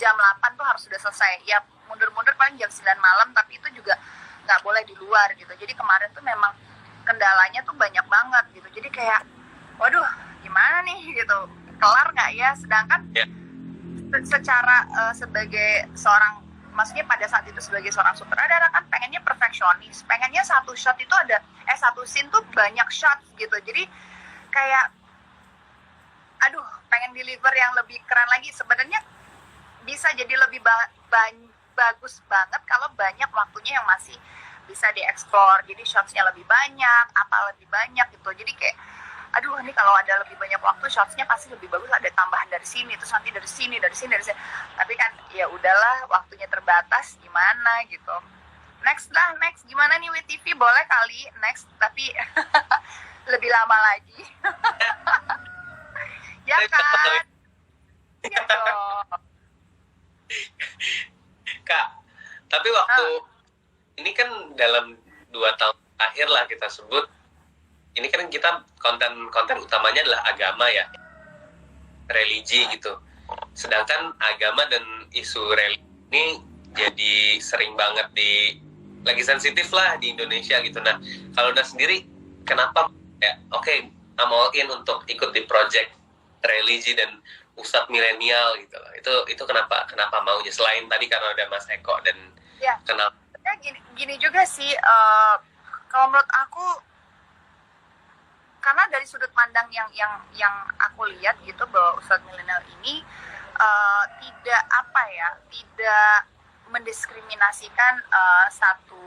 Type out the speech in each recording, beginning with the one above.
jam 8 tuh harus sudah selesai. Ya mundur-mundur paling jam 9 malam, tapi itu juga nggak boleh di luar gitu. Jadi kemarin tuh memang kendalanya tuh banyak banget gitu. Jadi kayak, waduh gimana nih gitu, kelar nggak ya? Sedangkan secara sebagai seorang, maksudnya pada saat itu sebagai seorang sutradara kan pengennya perfeksionis, pengennya satu shot itu ada, satu scene tuh banyak shot gitu. Jadi kayak, aduh pengen deliver yang lebih keren lagi. Sebenarnya bisa jadi lebih bagus banget kalau banyak waktunya yang masih bisa dieksplor. Jadi shotsnya lebih banyak, apa lebih banyak gitu. Jadi kayak, aduh ini kalau ada lebih banyak waktu shotsnya pasti lebih bagus, ada tambahan dari sini, terus nanti dari sini. Tapi kan ya udahlah, waktunya terbatas, gimana gitu. Next gimana nih WTV, boleh kali next, tapi lebih lama lagi. Ya kan? Ya dong. Kak, tapi waktu ini kan dalam 2 tahun akhir lah kita sebut, ini kan kita konten utamanya adalah agama ya, religi gitu. Sedangkan agama dan isu religi ini jadi sering banget lagi sensitif lah di Indonesia gitu. Nah, kalau Udah sendiri, kenapa ya I'm all in untuk ikut di project religi dan Ustadz milenial gitu loh. Itu kenapa maunya, selain tadi karena ada Mas Eko dan ya, kenapa? Gini juga sih, kalau menurut aku, karena dari sudut pandang yang aku lihat gitu, bahwa Ustadz milenial ini tidak mendiskriminasikan satu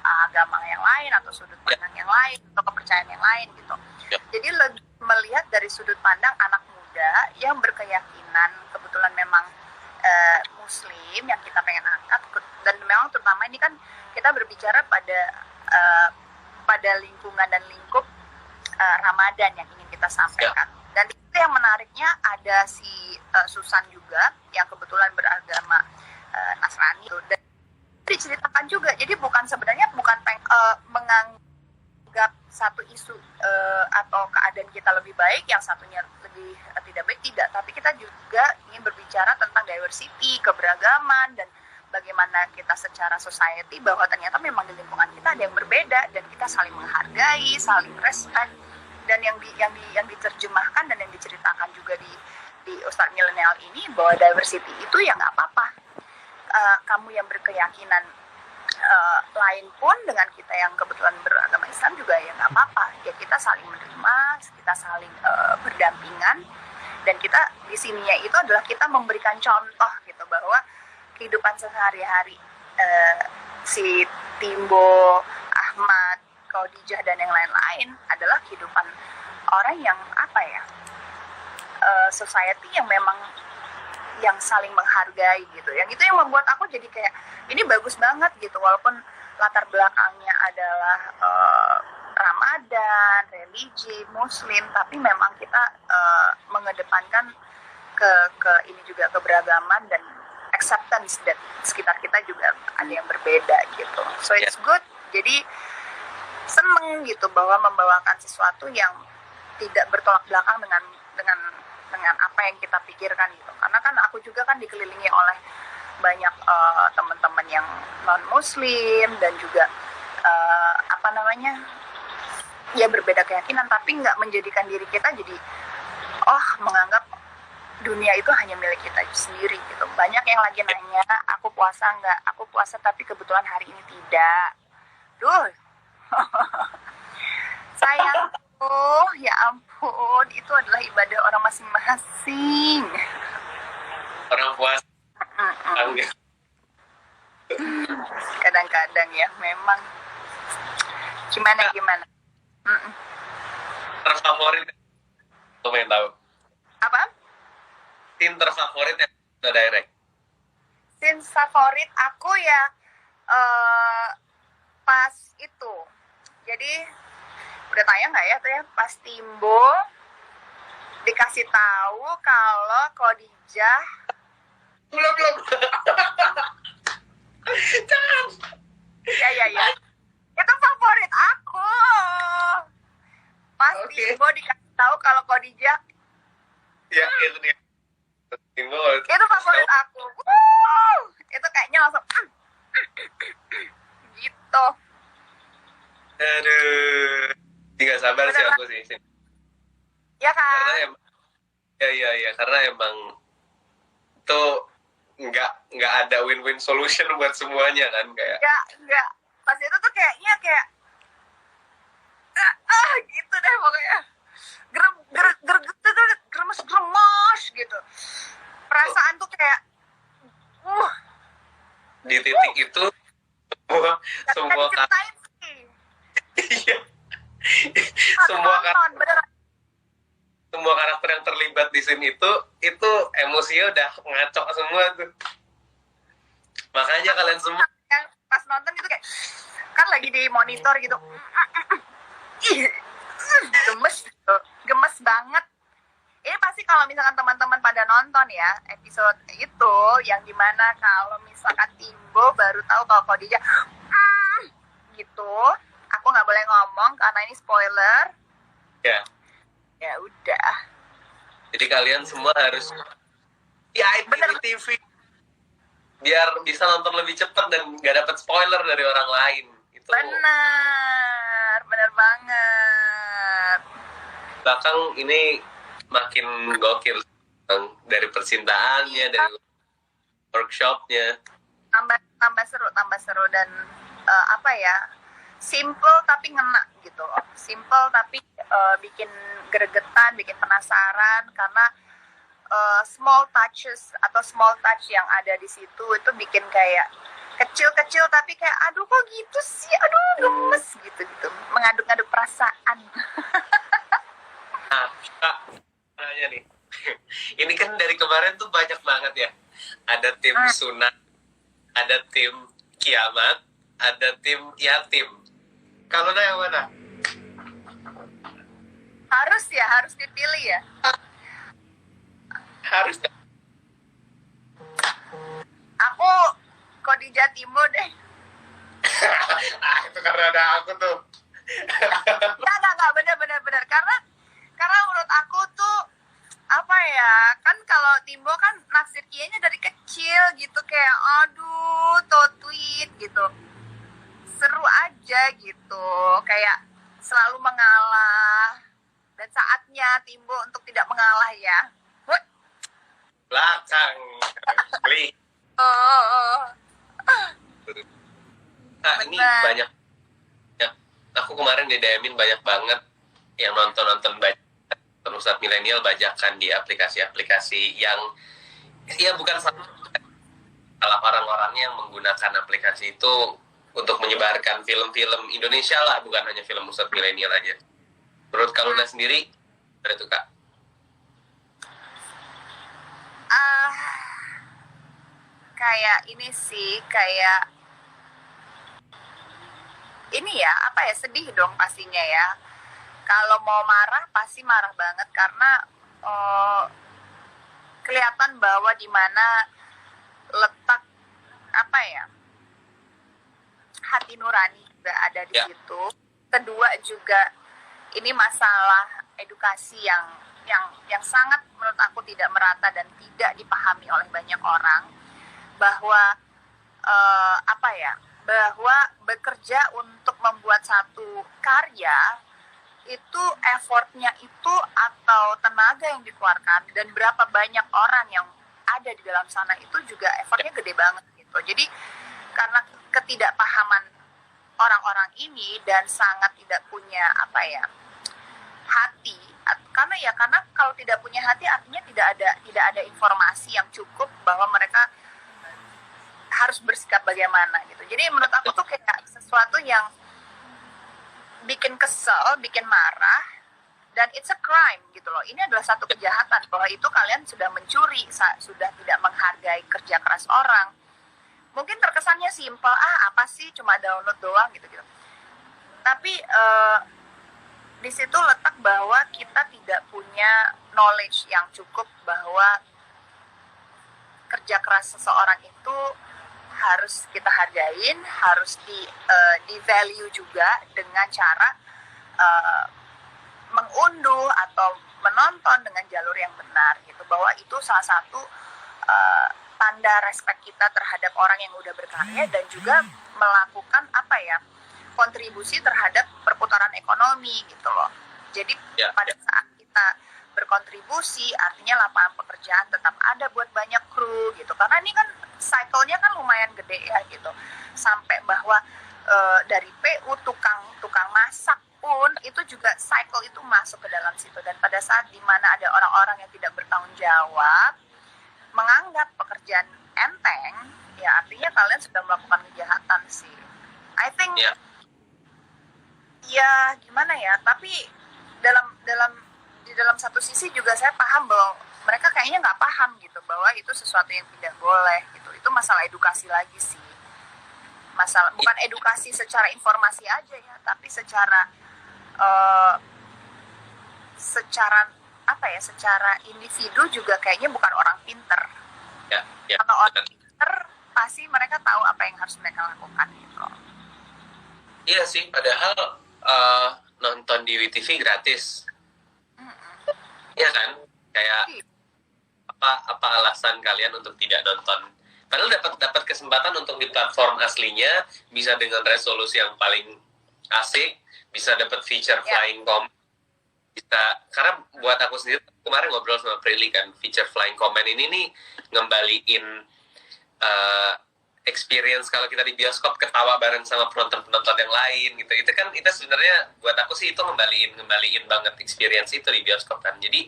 agama yang lain atau sudut pandang yang lain atau kepercayaan yang lain gitu. Jadi lebih melihat dari sudut pandang anak muda yang berkeyakinan, kebetulan memang Muslim yang kita pengen angkat, dan memang terutama ini kan kita berbicara pada lingkungan dan lingkup Ramadan yang ingin kita sampaikan. Dan itu yang menariknya ada si Susan juga yang kebetulan beragama Nasrani, dan diceritakan juga. Jadi sebenarnya bukan menganggap satu isu atau keadaan kita lebih baik, yang satunya lebih tidak baik, tidak. Tapi kita juga ingin berbicara tentang diversity, keberagaman, dan bagaimana kita secara society bahwa ternyata memang di lingkungan kita ada yang berbeda, dan kita saling menghargai, saling respect. Dan yang diterjemahkan dan yang diceritakan juga di Ustadz milenial ini, bahwa diversity itu ya nggak apa-apa. Kamu yang berkeyakinan lain pun dengan kita yang kebetulan beragama Islam juga ya nggak apa-apa. Ya kita saling menerima, kita saling berdampingan, dan kita di sininya itu adalah kita memberikan contoh gitu, bahwa kehidupan sehari-hari si Timbo, Ahmad, Khadijah dan yang lain-lain adalah kehidupan orang yang society yang memang yang saling menghargai gitu. Yang itu yang membuat aku jadi kayak, ini bagus banget gitu, walaupun latar belakangnya adalah Ramadan, religi, Muslim, tapi memang kita mengedepankan ke ini juga, keberagaman dan acceptance, dan sekitar kita juga ada yang berbeda gitu. So it's good. Jadi seneng gitu bahwa membawakan sesuatu yang tidak bertolak belakang dengan apa yang kita pikirkan gitu. Karena kan aku juga kan dikelilingi oleh banyak teman-teman yang non Muslim, dan juga ya berbeda keyakinan, tapi nggak menjadikan diri kita jadi menganggap dunia itu hanya milik kita sendiri gitu. Banyak yang lagi nanya, aku puasa nggak? Aku puasa tapi kebetulan hari ini tidak. Duh. Sayangku, ya ampun, itu adalah ibadah orang masing-masing. Orang puasa. Kadang-kadang ya memang gimana. Terfavorit, lo pengen tahu? Apa? Tim terfavorit yang udah direct? Tim favorit aku ya pas itu. Jadi udah tayang nggak ya tuh ya, pas Timbo dikasih tahu kalau Khadijah belum jangan ya itu favorit aku. Pas Timbo dikasih tahu kalau Khadijah, ya itu dia. Timbo itu favorit aku. Aduh, tidak sabar sih Beneran. aku sih. Ya Karena kan? emang, ya, karena emang itu nggak ada win-win solution buat semuanya kan, kayak Enggak. Pas itu tuh kayaknya kayak gitu deh pokoknya. Gremes gitu. Perasaan tuh kayak uh di titik itu semua gak bisa semua diceritain sih. iya, Harus semua nonton, beneran. semua karakter yang terlibat di scene itu emosinya udah ngaco semua tuh. Makanya kalian semua Yang pas nonton gitu kayak kan lagi di monitor gitu. Ih, gemes banget. Ini pasti kalau misalkan teman-teman pada nonton ya episode itu yang dimana kalau misalkan Timbo baru tahu kalau Khadijah gitu, aku nggak boleh ngomong karena ini spoiler. ya. Ya udah. Jadi kalian semua harus ya Bener. TV biar bisa nonton lebih cepat dan nggak dapat spoiler dari orang lain. Itu Bener banget. belakang ini makin gokil, dari percintaannya, dari workshopnya. tambah seru dan apa ya, simple tapi ngena gitu loh, simple tapi bikin gregetan, bikin penasaran karena small touches atau small touch yang ada di situ itu bikin kayak kecil-kecil tapi kayak aduh kok gitu sih, aduh gemes gitu mengaduk-aduk perasaan. Nah, Kak, nanya nih. Ini kan dari kemarin tuh banyak banget ya. Ada tim sunat, ada tim kiamat, ada tim yatim. Kalau yang mana? harus dipilih ya. Harus. Aku Khadijah Timbo deh. Itu karena ada aku tuh. Enggak, bener karena menurut aku tuh apa ya, kan kalau Timbo kan naksir Kianya dari kecil gitu, kayak aduh tweet gitu, seru aja gitu, kayak selalu mengalah dan saatnya Timbo untuk tidak mengalah ya. Belakang. Beli. Nah, ini Bener. banyak. Ya, aku kemarin di DM-in banyak banget yang nonton Ustadz milenial bajakan di aplikasi-aplikasi yang ya bukan salah orang-orangnya yang menggunakan aplikasi itu untuk menyebarkan film-film Indonesia lah, bukan hanya film Ustadz milenial aja. Menurut Kaluna sendiri, ada tuh Kak? Kayak ini sih, kayak ini ya, apa ya, sedih dong pastinya ya. Kalau mau marah pasti marah banget karena kelihatan bahwa di mana letak apa ya, hati nurani juga ada di situ. Kedua juga ini masalah edukasi yang sangat menurut aku tidak merata dan tidak dipahami oleh banyak orang, bahwa apa ya, bahwa bekerja untuk membuat satu karya itu effortnya itu atau tenaga yang dikeluarkan dan berapa banyak orang yang ada di dalam sana itu juga effortnya gede banget gitu. Jadi karena ketidakpahaman orang-orang ini dan sangat tidak punya apa ya, hati, karena kalau tidak punya hati artinya tidak ada informasi yang cukup bahwa mereka harus bersikap bagaimana gitu. Jadi menurut aku tuh kayak sesuatu yang bikin kesel, bikin marah, dan it's a crime gitu loh. Ini adalah satu kejahatan bahwa itu kalian sudah mencuri, sudah tidak menghargai kerja keras orang. Mungkin terkesannya simpel, apa sih cuma download doang gitu. Tapi di situ letak bahwa kita tidak punya knowledge yang cukup bahwa kerja keras seseorang itu harus kita hargain, harus di value juga dengan cara mengunduh atau menonton dengan jalur yang benar gitu, bahwa itu salah satu tanda respect kita terhadap orang yang udah berkarya dan juga melakukan apa ya, berkontribusi terhadap perputaran ekonomi gitu loh. Jadi pada saat kita berkontribusi, artinya lapangan pekerjaan tetap ada buat banyak kru gitu. Karena ini kan cycle-nya kan lumayan gede ya gitu. Sampai bahwa dari PU tukang masak pun itu juga cycle itu masuk ke dalam situ. Dan pada saat dimana ada orang-orang yang tidak bertanggung jawab, menganggap pekerjaan enteng, ya artinya kalian sudah melakukan kejahatan sih. I think ya gimana ya, tapi di dalam satu sisi juga saya paham bahwa mereka kayaknya nggak paham gitu bahwa itu sesuatu yang tidak boleh gitu. Itu masalah edukasi lagi sih. Masalah bukan edukasi secara informasi aja ya, tapi secara apa ya, secara individu juga kayaknya bukan orang pinter. Kalau orang pinter pasti mereka tahu apa yang harus mereka lakukan gitu. Iya sih, padahal nonton di WTV gratis. Iya kan? Kayak apa alasan kalian untuk tidak nonton? Padahal dapat kesempatan untuk di platform aslinya, bisa dengan resolusi yang paling asik, bisa dapat feature flying comment, bisa, karena buat aku sendiri kemarin ngobrol sama Prilly kan, feature flying comment ini nih ngembaliin experience kalau kita di bioskop ketawa bareng sama penonton-penonton yang lain gitu. Itu kan itu sebenarnya buat aku sih itu ngembaliin banget experience itu di bioskop kan. Jadi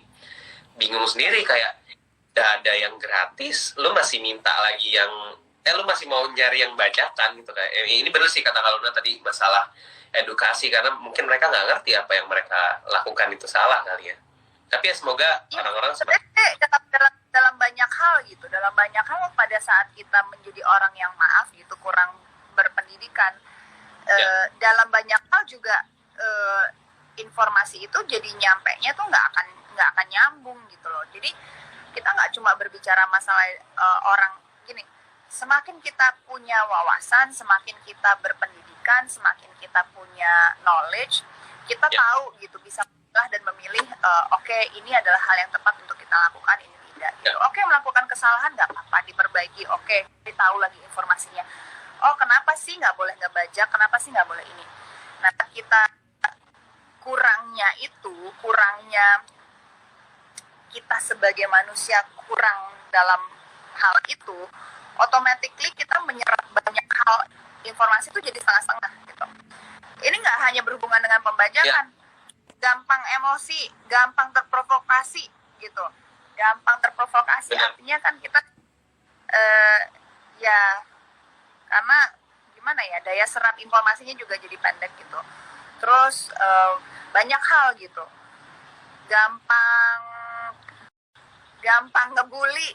bingung sendiri kayak udah ada yang gratis, lu masih minta lagi yang lu masih mau nyari yang bajakan gitu kan. Ini bener sih kata Kaluna tadi, masalah edukasi, karena mungkin mereka nggak ngerti apa yang mereka lakukan itu salah kali ya. Tapi ya semoga orang-orang dalam banyak hal gitu, dalam banyak hal pada saat kita menjadi orang yang maaf gitu, kurang berpendidikan, dalam banyak hal juga informasi itu jadi nyampenya tuh nggak akan nyambung gitu loh. Jadi kita nggak cuma berbicara masalah orang gini, semakin kita punya wawasan, semakin kita berpendidikan, semakin kita punya knowledge, kita tahu gitu, bisa memilah dan memilih oke, ini adalah hal yang tepat untuk kita lakukan, ini tidak gitu. Oke, melakukan kesalahan nggak apa-apa, diperbaiki, oke, kita tahu lagi informasinya. Oh, kenapa sih nggak boleh ngebajak, kenapa sih nggak boleh ini. Nah, kita kurangnya kita sebagai manusia kurang dalam hal itu, automatically kita menyerap banyak hal, informasi itu jadi setengah-setengah gitu. Ini nggak hanya berhubungan dengan pembajakan, gampang emosi, gampang terprovokasi gitu, artinya kan kita ya karena gimana ya, daya serap informasinya juga jadi pendek gitu. Terus banyak hal gitu, gampang ngebully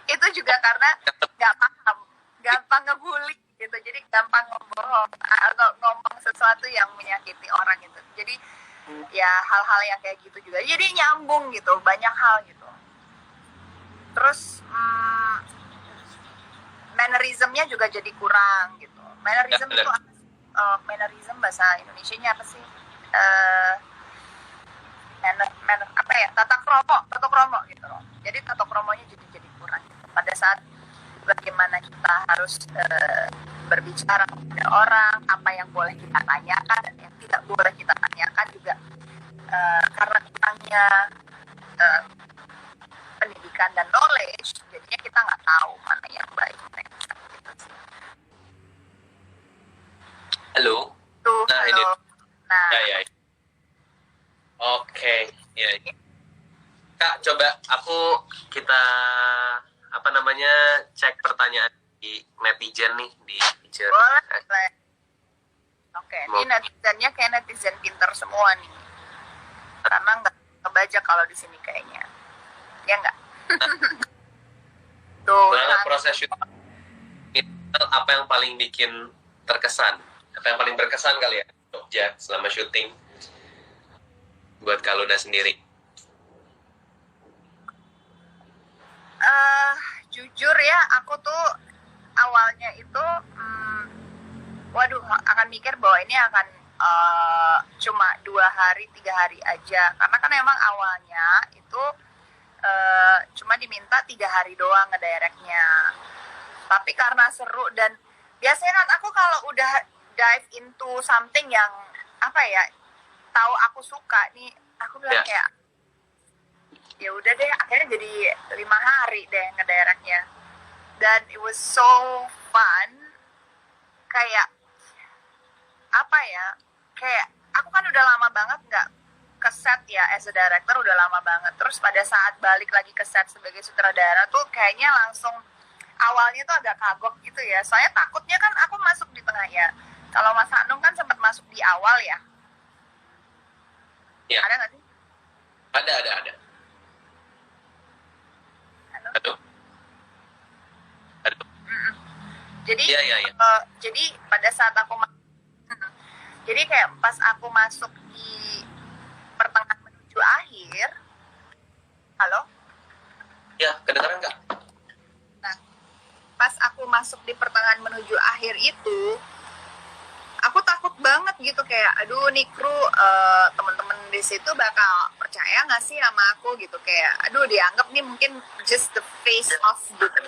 itu juga karena nggak paham, gampang ngebully gitu, jadi gampang ngomong atau ngomong sesuatu yang menyakiti orang gitu. Jadi ya hal-hal yang kayak gitu juga jadi nyambung gitu, banyak hal gitu. Terus mannerismnya juga jadi kurang gitu. Mannerism itu mannerism bahasa Indonesianya apa sih? Apa ya, tata kromo gitu loh. Jadi tata kromonya jadi kurang gitu. Pada saat bagaimana kita harus berbicara kepada orang, apa yang boleh kita tanyakan dan yang tidak boleh kita tanyakan juga, karena kurangnya pendidikan dan knowledge, jadinya kita nggak tahu mana yang baik. Halo. Halo. Nah. Ya. Oke, ya. Kak, coba kita cek pertanyaan di netizen nih di feature. Boleh. Oke, ini netizennya kayak netizen pinter semua nih. Karena nggak kebaca kalau di sini kayaknya. Ya nggak? Tuh. Nah, proses syuting apa yang paling bikin terkesan? Apa yang paling berkesan kali ya, Jogja, selama syuting? Buat Kaluna sendiri. Jujur ya, aku tuh awalnya itu akan mikir bahwa ini akan cuma 2 hari 3 hari aja, karena kan emang awalnya itu cuma diminta 3 hari doang ngedirectnya. Tapi karena seru dan biasanya kan aku kalau udah dive into something yang apa ya, tahu aku suka nih, aku bilang kayak ya udah deh, akhirnya jadi 5 hari deh ngedirectnya, dan it was so fun. Kayak apa ya, kayak aku kan udah lama banget nggak ke set ya as a director, udah lama banget. Terus pada saat balik lagi ke set sebagai sutradara tuh kayaknya langsung awalnya tuh agak kagok gitu ya, soalnya takutnya kan aku masuk di tengah ya. Kalau Mas Hanung kan sempat masuk di awal ya. Ya. Ada nggak sih? Ada. Halo? Aduh. Jadi, Iya. jadi pada saat aku jadi kayak pas aku masuk di pertengahan menuju akhir, halo? Ya, kedengeran nggak? Nah, pas aku masuk di pertengahan menuju akhir itu, aku takut banget gitu, kayak aduh nih kru, teman-teman di situ bakal percaya nggak sih sama aku gitu, kayak aduh dianggap nih mungkin just the face of gitu.